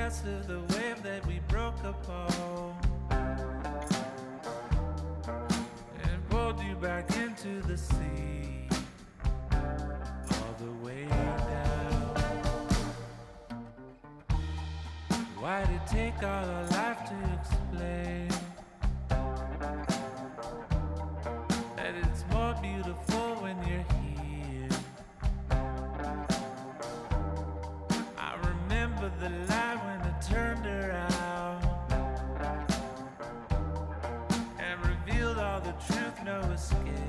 crest of the wave that we broke upon and pulled you back into the sea, all the way down. Why'd it take all our life to explain that it's more beautiful when you're here? I remember the light when it turned around and revealed all the truth, no escape.